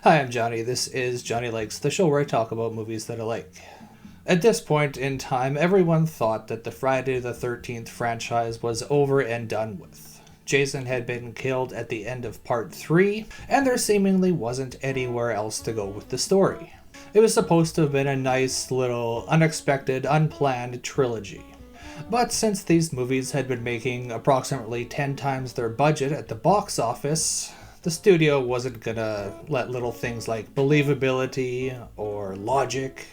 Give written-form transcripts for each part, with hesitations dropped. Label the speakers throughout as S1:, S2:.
S1: Hi, I'm Johnny. This is Johnny Likes, the show where I talk about movies that I like. At this point in time, everyone thought that the Friday the 13th franchise was over and done with. Jason had been killed at the end of part 3, and there seemingly wasn't anywhere else to go with the story. It was supposed to have been a nice little unexpected, unplanned trilogy. But since these movies had been making approximately 10 times their budget at the box office, the studio wasn't gonna let little things like believability or logic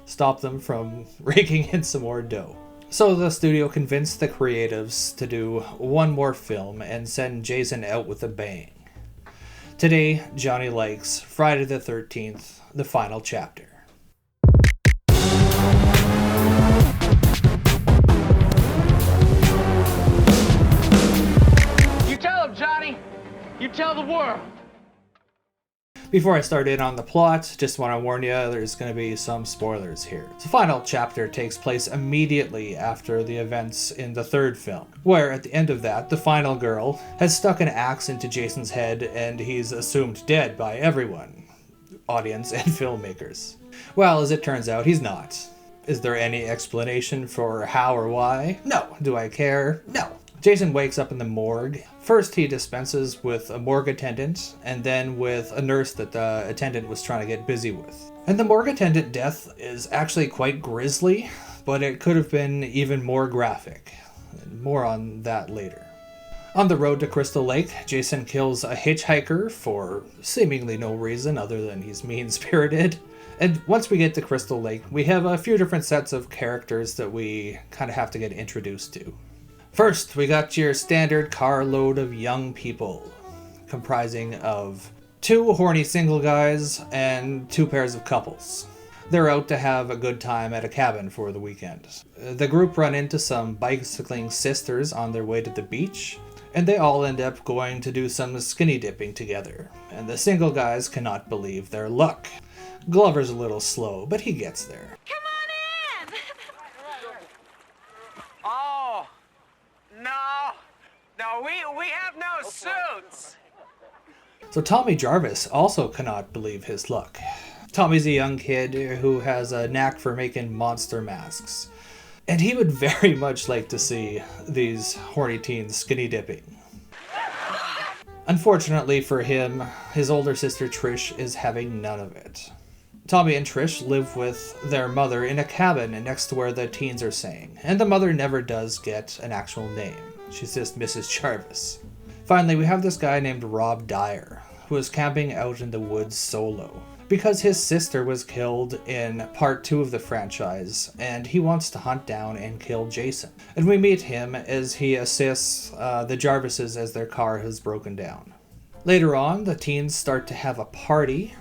S1: stop them from raking in some more dough. So the studio convinced the creatives to do one more film and send Jason out with a bang. Today, Johnny likes Friday the 13th, the final chapter.
S2: You tell him, Johnny! You tell the world!
S1: Before I start in on the plot, just want to warn you, there's going to be some spoilers here. The final chapter takes place immediately after the events in the third film, where at the end of that, the final girl has stuck an axe into Jason's head and he's assumed dead by everyone, audience and filmmakers. Well, as it turns out, he's not. Is there any explanation for how or why? No. Do I care? No. Jason wakes up in the morgue. First, he dispenses with a morgue attendant, and then with a nurse that the attendant was trying to get busy with. And the morgue attendant death is actually quite grisly, but it could have been even more graphic. More on that later. On the road to Crystal Lake, Jason kills a hitchhiker for seemingly no reason other than he's mean-spirited. And once we get to Crystal Lake, we have a few different sets of characters that we kind of have to get introduced to. First, we got your standard carload of young people, comprising of 2 horny single guys and 2 pairs of couples. They're out to have a good time at a cabin for the weekend. The group run into some bicycling sisters on their way to the beach, and they all end up going to do some skinny dipping together. And the single guys cannot believe their luck. Glover's a little slow, but he gets there.
S2: No, we have no suits.
S1: So Tommy Jarvis also cannot believe his luck. Tommy's a young kid who has a knack for making monster masks. And he would very much like to see these horny teens skinny dipping. Unfortunately for him, his older sister Trish is having none of it. Tommy and Trish live with their mother in a cabin next to where the teens are staying, and the mother never does get an actual name. She's just Mrs. Jarvis. Finally, we have this guy named Rob Dyer, who is camping out in the woods solo, because his sister was killed in part 2 of the franchise, and he wants to hunt down and kill Jason. And we meet him as he assists the Jarvises as their car has broken down. Later on, the teens start to have a party,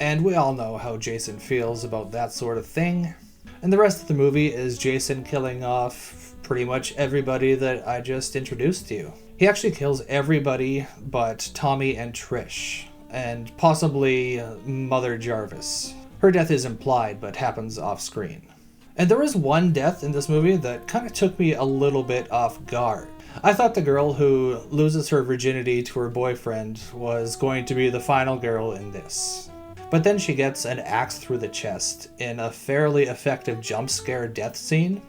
S1: and we all know how Jason feels about that sort of thing. And the rest of the movie is Jason killing off pretty much everybody that I just introduced to you. He actually kills everybody but Tommy and Trish, and possibly Mother Jarvis. Her death is implied, but happens off screen. And there is one death in this movie that kind of took me a little bit off guard. I thought the girl who loses her virginity to her boyfriend was going to be the final girl in this. But then she gets an axe through the chest in a fairly effective jump scare death scene.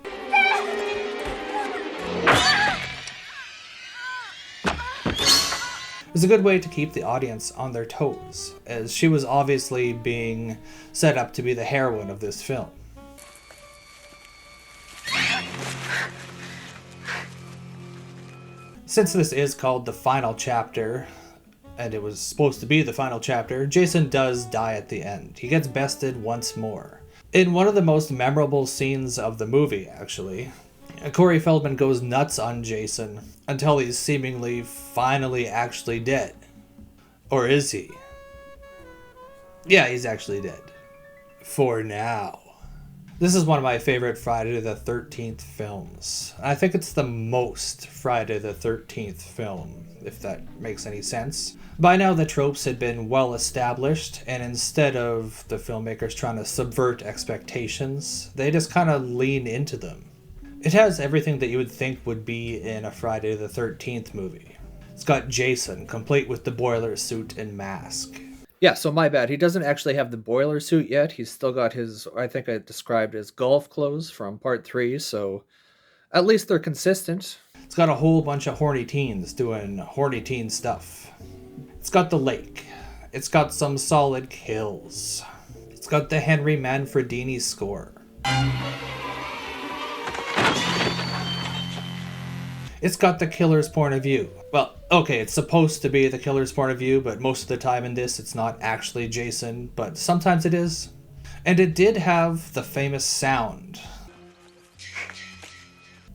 S1: It was a good way to keep the audience on their toes, as she was obviously being set up to be the heroine of this film. Since this is called the final chapter, and it was supposed to be the final chapter, Jason does die at the end. He gets bested once more. In one of the most memorable scenes of the movie, actually, Corey Feldman goes nuts on Jason until he's seemingly finally actually dead. Or is he? Yeah, he's actually dead. For now. This is one of my favorite Friday the 13th films. I think it's the most Friday the 13th film, if that makes any sense. By now the tropes had been well established, and instead of the filmmakers trying to subvert expectations, they just kind of lean into them. It has everything that you would think would be in a Friday the 13th movie. It's got Jason, complete with the boiler suit and mask. Yeah, so my bad. He doesn't actually have the boiler suit yet. He's still got his, I think I described as golf clothes from part 3, so at least they're consistent. It's got a whole bunch of horny teens doing horny teen stuff. It's got the lake. It's got some solid kills. It's got the Henry Manfredini score. It's got the killer's point of view. Well, okay, it's supposed to be the killer's point of view, but most of the time in this it's not actually Jason, but sometimes it is. And it did have the famous sound.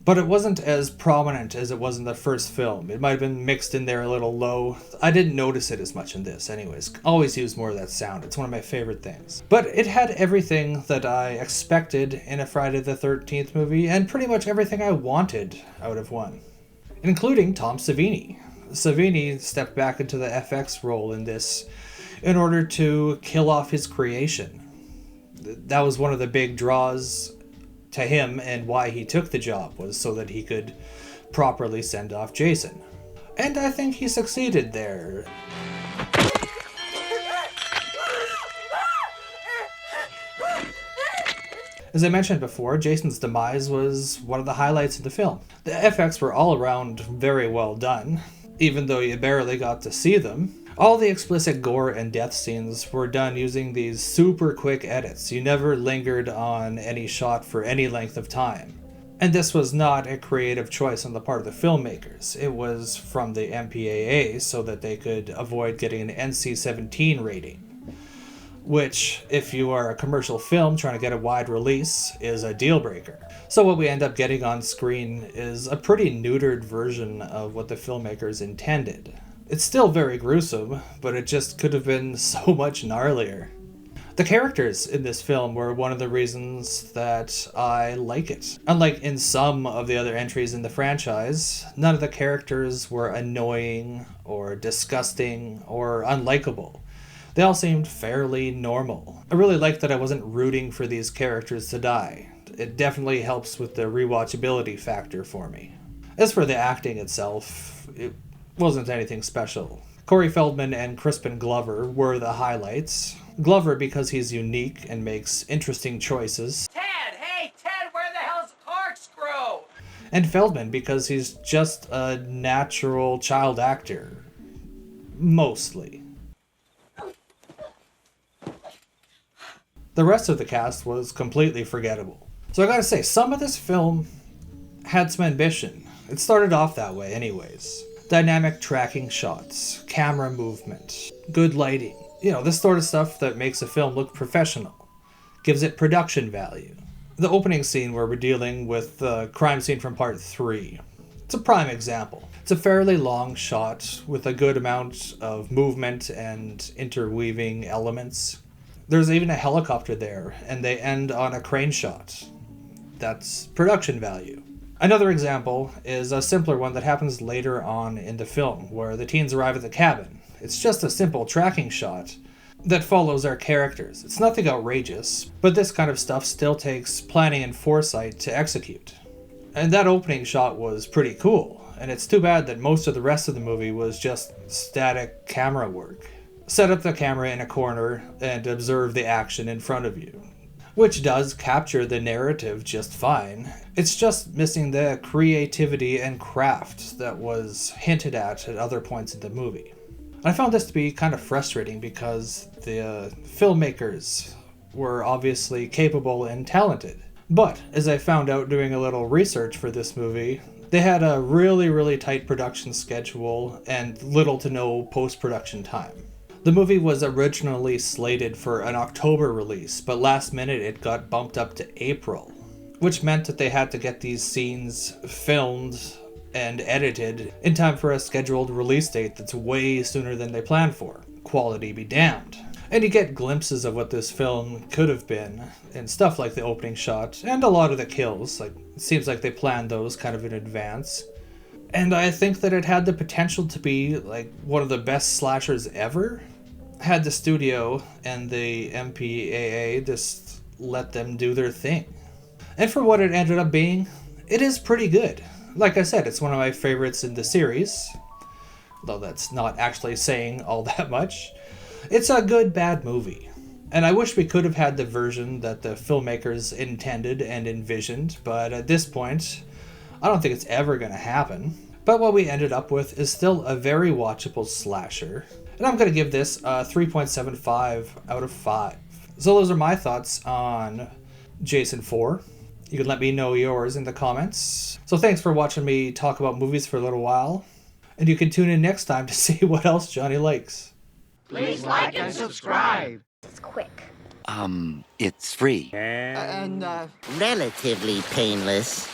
S1: But it wasn't as prominent as it was in the first film. It might have been mixed in there a little low. I didn't notice it as much in this anyways. Always use more of that sound. It's one of my favorite things. But it had everything that I expected in a Friday the 13th movie, and pretty much everything I wanted out of one. Including Tom Savini. Savini stepped back into the FX role in this in order to kill off his creation. That was one of the big draws to him, and why he took the job was so that he could properly send off Jason. And I think he succeeded there. As I mentioned before, Jason's demise was one of the highlights of the film. The FX were all around very well done, even though you barely got to see them. All the explicit gore and death scenes were done using these super quick edits. You never lingered on any shot for any length of time. And this was not a creative choice on the part of the filmmakers. It was from the MPAA so that they could avoid getting an NC-17 rating. Which, if you are a commercial film trying to get a wide release, is a deal breaker. So what we end up getting on screen is a pretty neutered version of what the filmmakers intended. It's still very gruesome, but it just could have been so much gnarlier. The characters in this film were one of the reasons that I like it. Unlike in some of the other entries in the franchise, none of the characters were annoying or disgusting or unlikable. They all seemed fairly normal. I really liked that I wasn't rooting for these characters to die. It definitely helps with the rewatchability factor for me. As for the acting itself, it wasn't anything special. Corey Feldman and Crispin Glover were the highlights. Glover because he's unique and makes interesting choices.
S2: Ted! Hey, Ted, where the hell's the corkscrew?
S1: And Feldman because he's just a natural child actor. Mostly. The rest of the cast was completely forgettable. So I gotta say, some of this film had some ambition. It started off that way anyways. Dynamic tracking shots, camera movement, good lighting. You know, this sort of stuff that makes a film look professional. Gives it production value. The opening scene where we're dealing with the crime scene from part 3. It's a prime example. It's a fairly long shot with a good amount of movement and interweaving elements. There's even a helicopter there, and they end on a crane shot. That's production value. Another example is a simpler one that happens later on in the film, where the teens arrive at the cabin. It's just a simple tracking shot that follows our characters. It's nothing outrageous, but this kind of stuff still takes planning and foresight to execute. And that opening shot was pretty cool, and it's too bad that most of the rest of the movie was just static camera work. Set up the camera in a corner and observe the action in front of you, which does capture the narrative just fine. It's just missing the creativity and craft that was hinted at other points in the movie. I found this to be kind of frustrating because the filmmakers were obviously capable and talented. But, as I found out doing a little research for this movie, they had a really tight production schedule and little to no post-production time. The movie was originally slated for an October release, but last minute it got bumped up to April, which meant that they had to get these scenes filmed and edited in time for a scheduled release date that's way sooner than they planned for. Quality be damned. And you get glimpses of what this film could have been, and stuff like the opening shot, and a lot of the kills. It seems like they planned those kind of in advance. And I think that it had the potential to be one of the best slashers ever. Had the studio and the MPAA just let them do their thing. And for what it ended up being, it is pretty good. Like I said, it's one of my favorites in the series. though that's not actually saying all that much. It's a good, bad movie. And I wish we could have had the version that the filmmakers intended and envisioned, but at this point, I don't think it's ever going to happen. But what we ended up with is still a very watchable slasher. And I'm going to give this a 3.75 out of 5. So those are my thoughts on Jason 4. You can let me know yours in the comments. So thanks for watching me talk about movies for a little while. And you can tune in next time to see what else Johnny likes.
S2: Please like and subscribe.
S3: It's quick.
S4: It's free.
S5: And
S4: Relatively painless.